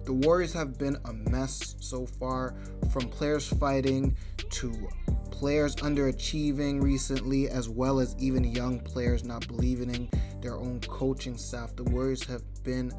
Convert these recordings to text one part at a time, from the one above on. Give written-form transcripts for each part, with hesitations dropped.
The Warriors have been a mess so far, from players fighting to players underachieving recently, as well as even young players not believing in their own coaching staff. The Warriors have been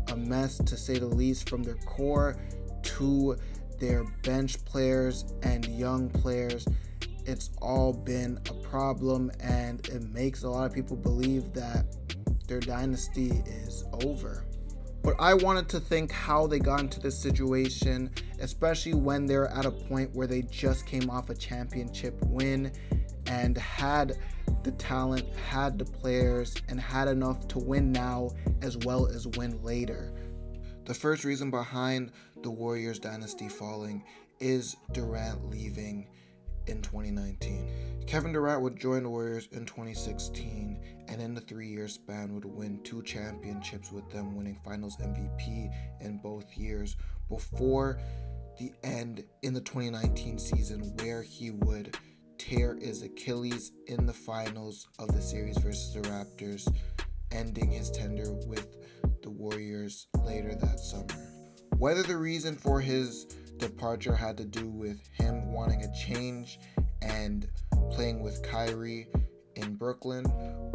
a mess, to say the least, from their core to their bench players and young players. It's all been a problem, and it makes a lot of people believe that their dynasty is over. But I wanted to think how they got into this situation, especially when they're at a point where they just came off a championship win and had the talent, had the players, and had enough to win now as well as win later. The first reason behind the Warriors dynasty falling is Durant leaving in 2019. Kevin Durant would join the Warriors in 2016, and in the 3-year span would win 2 championships, with them winning Finals MVP in both years, before the end in the 2019 season, where he would tear his Achilles in the finals of the series versus the Raptors, ending his tenure with the Warriors later that summer. Whether the reason for his departure had to do with him wanting a change and playing with Kyrie in Brooklyn,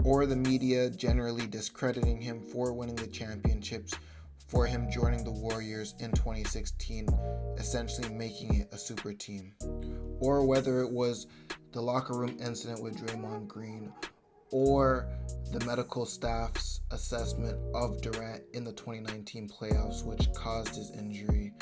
or the media generally discrediting him for winning the championships, for him joining the Warriors in 2016, essentially making it a super team, or whether it was the locker room incident with Draymond Green, or the medical staff's assessment of Durant in the 2019 playoffs, which caused his injury,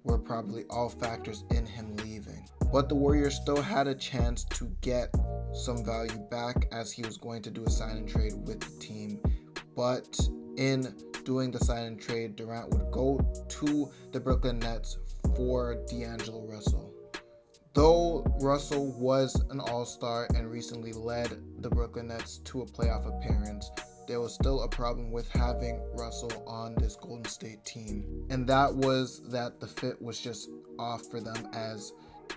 were probably all factors in him leaving. But the Warriors still had a chance to get some value back, as he was going to do a sign and trade with the team. But in doing the sign and trade, Durant would go to the Brooklyn Nets for D'Angelo Russell. Though Russell was an all-star and recently led the Brooklyn Nets to a playoff appearance, there was still a problem with having Russell on this Golden State team. And that was that the fit was just off for them, as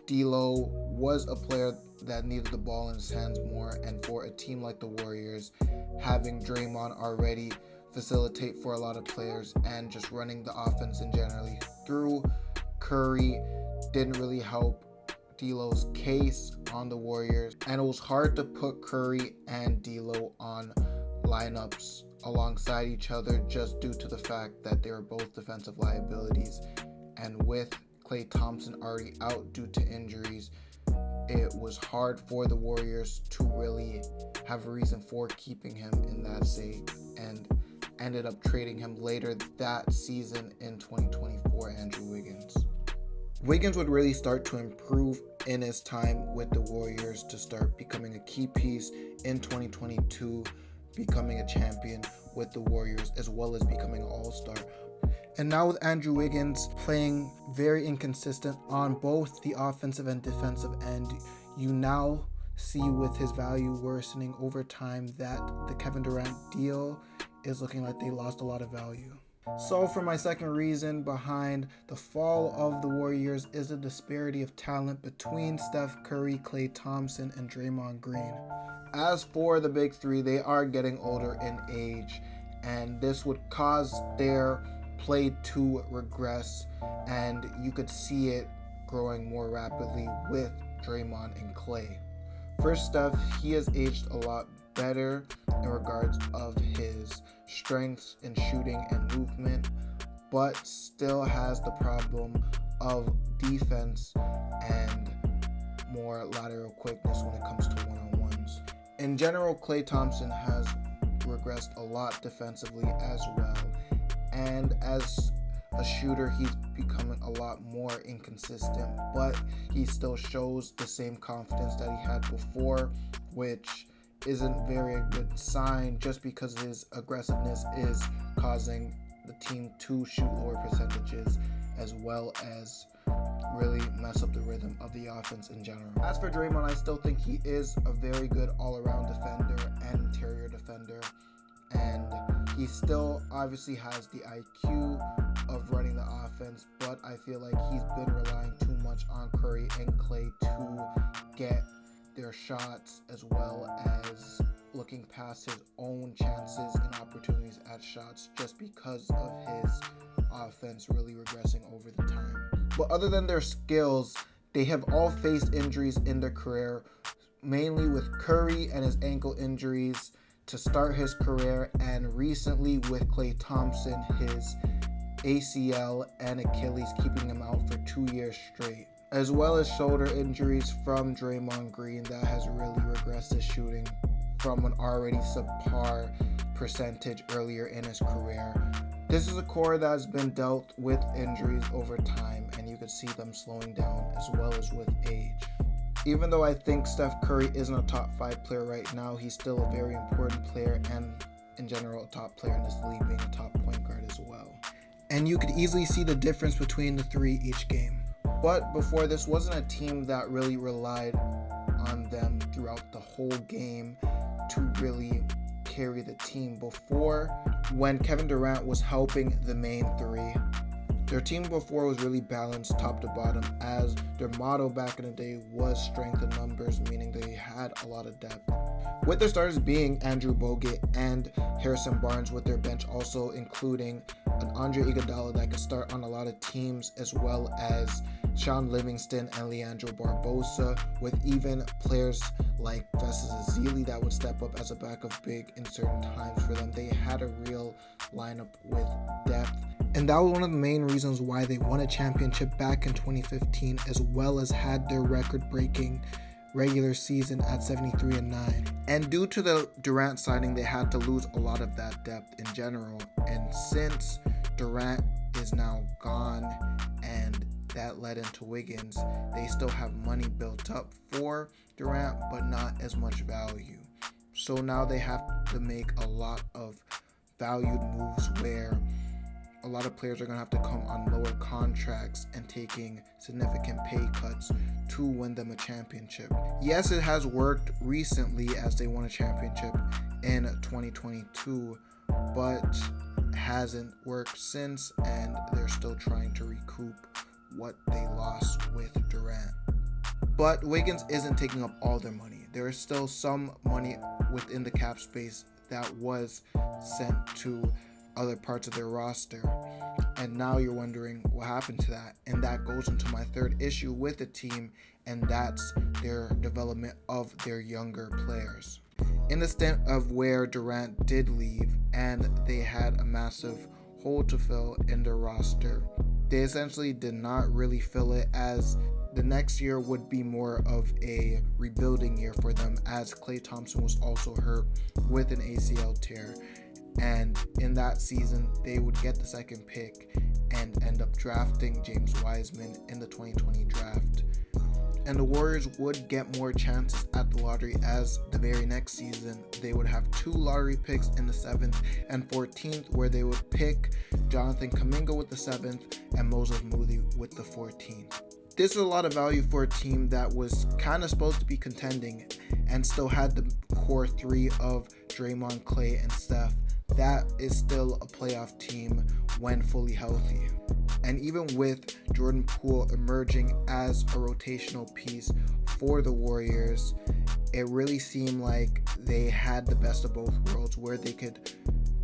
D'Lo was a player that needed the ball in his hands more, and for a team like the Warriors, having Draymond already facilitate for a lot of players and just running the offense in generally through Curry didn't really help D'Lo's case on the Warriors, and it was hard to put Curry and D'Lo on lineups alongside each other just due to the fact that they were both defensive liabilities. And with Klay Thompson already out due to injuries, it was hard for the Warriors to really have a reason for keeping him in that state, and ended up trading him later that season in 2024, Andrew Wiggins. Wiggins would really start to improve in his time with the Warriors to start becoming a key piece in 2022, becoming a champion with the Warriors, as well as becoming an all-star. And now with Andrew Wiggins playing very inconsistent on both the offensive and defensive end, you now see with his value worsening over time that the Kevin Durant deal is looking like they lost a lot of value. So for my second reason behind the fall of the Warriors is the disparity of talent between Steph Curry, Klay Thompson, and Draymond Green. As for the big three, they are getting older in age, and this would cause their play to regress, and you could see it growing more rapidly with Draymond and Klay. For Steph, he has aged a lot better in regards of his strengths in shooting and movement, but still has the problem of defense and more lateral quickness when it comes to one-on-ones. In general, Klay Thompson has regressed a lot defensively as well, and as a shooter, he's becoming a lot more inconsistent, but he still shows the same confidence that he had before, which isn't very a good sign, just because his aggressiveness is causing the team to shoot lower percentages, as well as really mess up the rhythm of the offense in general. As for Draymond, I still think he is a very good all-around defender and interior defender, and he still obviously has the IQ of running the offense, but I feel like he's been relying too much on Curry and Klay to get their shots, as well as looking past his own chances and opportunities at shots, just because of his offense really regressing over the time. But other than their skills, they have all faced injuries in their career, mainly with Curry and his ankle injuries to start his career, and recently with Klay Thompson, his ACL and Achilles keeping him out for 2 years straight, as well as shoulder injuries from Draymond Green that has really regressed his shooting from an already subpar percentage earlier in his career. This is a core that has been dealt with injuries over time, and you can see them slowing down as well as with age. Even though I think Steph Curry isn't a top 5 player right now, he's still a very important player and in general a top player in this league, being a top point guard as well. And you could easily see the difference between the three each game. But before, this wasn't a team that really relied on them throughout the whole game to really carry the team. Before, when Kevin Durant was helping the main three, their team before was really balanced top to bottom, as their motto back in the day was strength in numbers, meaning they had a lot of depth. With their starters being Andrew Bogut and Harrison Barnes, with their bench also including an Andre Iguodala that could start on a lot of teams, as well as Sean Livingston and Leandro Barbosa, with even players like Festus Ezeli that would step up as a backup big in certain times for them. They had a real lineup with depth. And that was one of the main reasons why they won a championship back in 2015, as well as had their record-breaking regular season at 73-9. And due to the Durant signing, they had to lose a lot of that depth in general. And since Durant is now gone and that led into Wiggins, they still have money built up for Durant, but not as much value. So now they have to make a lot of valued moves where a lot of players are going to have to come on lower contracts and taking significant pay cuts to win them a championship. Yes, it has worked recently as they won a championship in 2022, but hasn't worked since, and they're still trying to recoup what they lost with Durant. But Wiggins isn't taking up all their money. There is still some money within the cap space that was sent to other parts of their roster, and now you're wondering what happened to that. And that goes into my third issue with the team, and that's their development of their younger players. In the stint of where Durant did leave and they had a massive hole to fill in their roster, they essentially did not really fill it, as the next year would be more of a rebuilding year for them, as Klay Thompson was also hurt with an ACL tear. And in that season, they would get the second pick and end up drafting James Wiseman in the 2020 draft. And the Warriors would get more chances at the lottery, as the very next season they would have 2 lottery picks in the 7th and 14th, where they would pick Jonathan Kuminga with the 7th and Moses Moody with the 14th. This is a lot of value for a team that was kind of supposed to be contending and still had the core 3 of Draymond, Klay, and Steph. That is still a playoff team when fully healthy. And even with Jordan Poole emerging as a rotational piece for the Warriors, it really seemed like they had the best of both worlds, where they could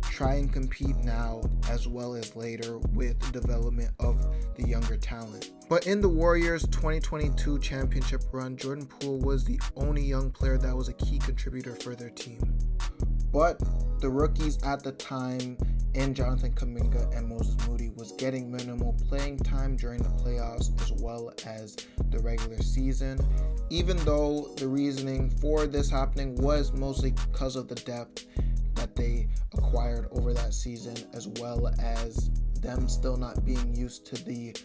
try and compete now as well as later with the development of the younger talent. But in the Warriors' 2022 championship run, Jordan Poole was the only young player that was a key contributor for their team. But the rookies at the time in Jonathan Kuminga and Moses Moody was getting minimal playing time during the playoffs as well as the regular season, even though the reasoning for this happening was mostly because of the depth that they acquired over that season, as well as them still not being used to the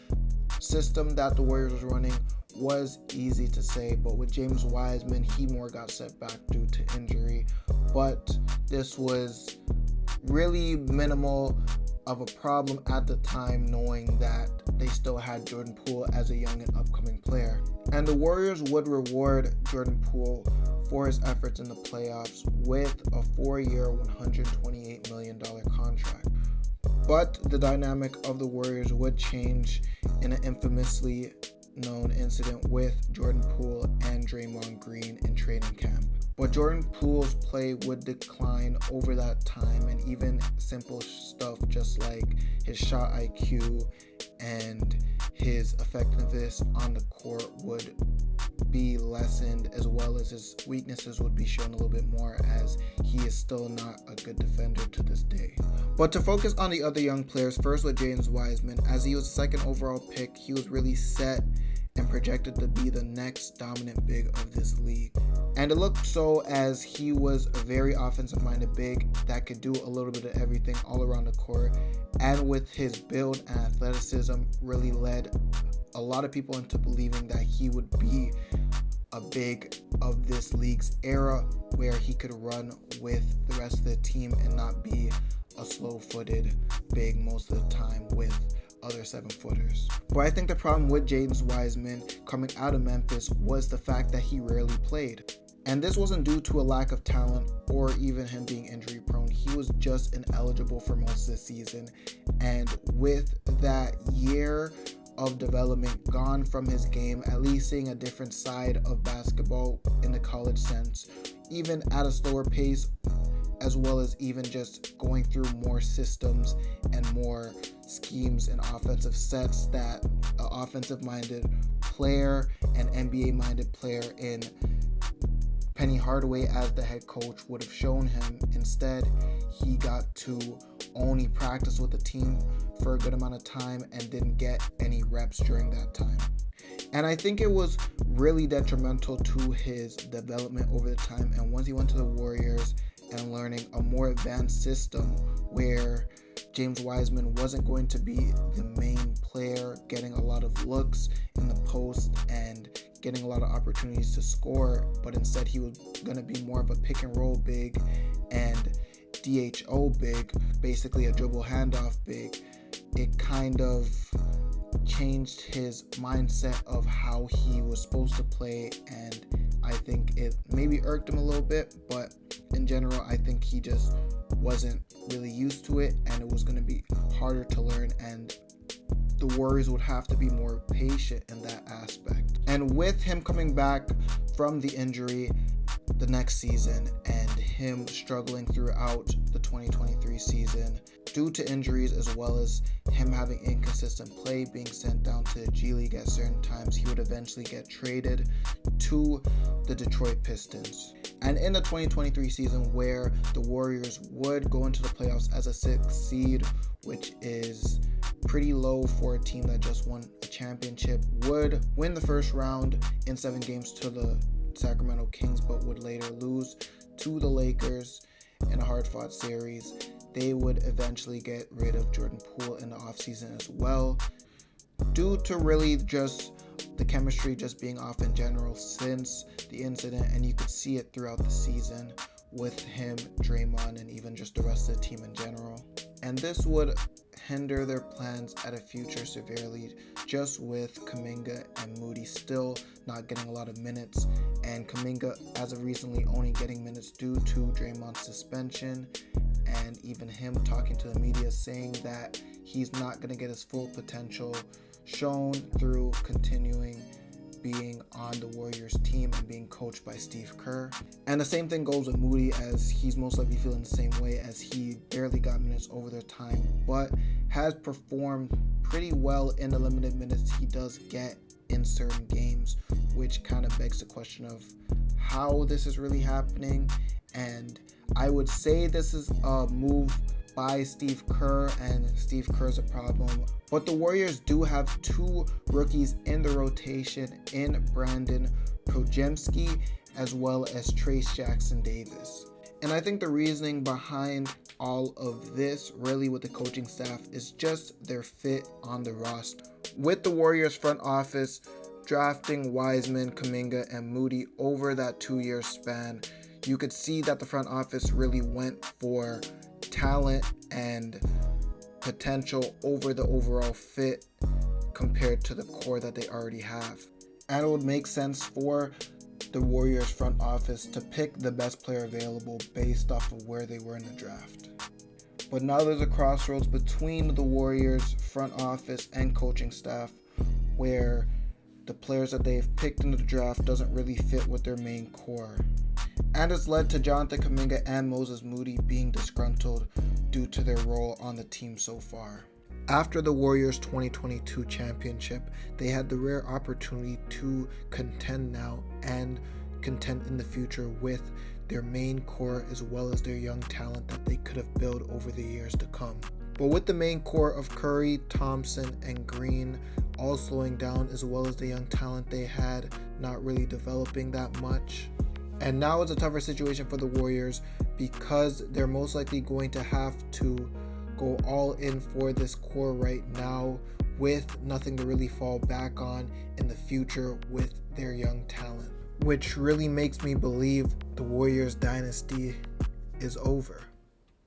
system that the Warriors was running, was easy to say. But with James Wiseman, he more got set back due to injury. But this was really minimal of a problem at the time, knowing that they still had Jordan Poole as a young and upcoming player. And the Warriors would reward Jordan Poole for his efforts in the playoffs with a 4-year, $128 million contract. But the dynamic of the Warriors would change in an infamously known incident with Jordan Poole and Draymond Green in training camp. But Jordan Poole's play would decline over that time, and even simple stuff just like his shot IQ and his effectiveness on the court would be lessened, as well as his weaknesses would be shown a little bit more, as he is still not a good defender to this day. But to focus on the other young players, first with James Wiseman, as he was the second overall pick, he was really set and projected to be the next dominant big of this league. And it looked so, as he was a very offensive-minded big that could do a little bit of everything all around the court, and with his build and athleticism really led a lot of people into believing that he would be a big of this league's era, where he could run with the rest of the team and not be a slow-footed big most of the time with other 7-footers. But I think the problem with James Wiseman coming out of Memphis was the fact that he rarely played. And this wasn't due to a lack of talent or even him being injury prone. He was just ineligible for most of the season. And with that year of development gone from his game, at least seeing a different side of basketball in the college sense, even at a slower pace, as well as even just going through more systems and more schemes and offensive sets that an offensive-minded player and NBA-minded player in Penny Hardaway as the head coach would have shown him. Instead, he got to only practice with the team for a good amount of time and didn't get any reps during that time. And I think it was really detrimental to his development over the time. And once he went to the Warriors and learning a more advanced system where James Wiseman wasn't going to be the main player getting a lot of looks in the post and getting a lot of opportunities to score, but instead he was going to be more of a pick and roll big and DHO big, basically a dribble handoff big, it kind of changed his mindset of how he was supposed to play, and I think it maybe irked him a little bit, but in general I think he just wasn't really used to it, and it was going to be harder to learn, and the Warriors would have to be more patient in that aspect. And with him coming back from the injury the next season and him struggling throughout the 2023 season due to injuries, as well as him having inconsistent play, being sent down to the G League at certain times, he would eventually get traded to the Detroit Pistons. And in the 2023 season, where the Warriors would go into the playoffs as a 6th seed, which is pretty low for a team that just won a championship, would win the first round in 7 games to the Sacramento Kings, but would later lose to the Lakers in a hard-fought series. They would eventually get rid of Jordan Poole in the offseason as well, due to really just the chemistry just being off in general since the incident, and you could see it throughout the season with him, Draymond, and even just the rest of the team in general. And this would hinder their plans at a future severely, just with Kuminga and Moody still not getting a lot of minutes, and Kuminga as of recently only getting minutes due to Draymond's suspension, and even him talking to the media saying that he's not going to get his full potential shown through continuing being on the Warriors team and being coached by Steve Kerr. And the same thing goes with Moody, as he's most likely feeling the same way, as he barely got minutes over their time, but has performed pretty well in the limited minutes he does get in certain games, which kind of begs the question of how this is really happening. And I would say this is a move by Steve Kerr, and Steve Kerr's a problem. But the Warriors do have 2 rookies in the rotation in Brandon Podziemski as well as Trace Jackson-Davis. And I think the reasoning behind all of this really with the coaching staff is just their fit on the roster. With the Warriors front office drafting Wiseman, Kuminga, and Moody over that 2-year span, you could see that the front office really went for talent and potential over the overall fit compared to the core that they already have. And it would make sense for the Warriors front office to pick the best player available based off of where they were in the draft. But now there's a crossroads between the Warriors front office and coaching staff, where the players that they've picked in the draft doesn't really fit with their main core. and it's led to Jonathan Kuminga and Moses Moody being disgruntled due to their role on the team so far. After the Warriors' 2022 championship, they had the rare opportunity to contend now and contend in the future with their main core as well as their young talent that they could have built over the years to come. But with the main core of Curry, Thompson, and Green all slowing down, as well as the young talent they had not really developing that much, and now it's a tougher situation for the Warriors because they're most likely going to have to go all in for this core right now with nothing to really fall back on in the future with their young talent, which really makes me believe the Warriors dynasty is over.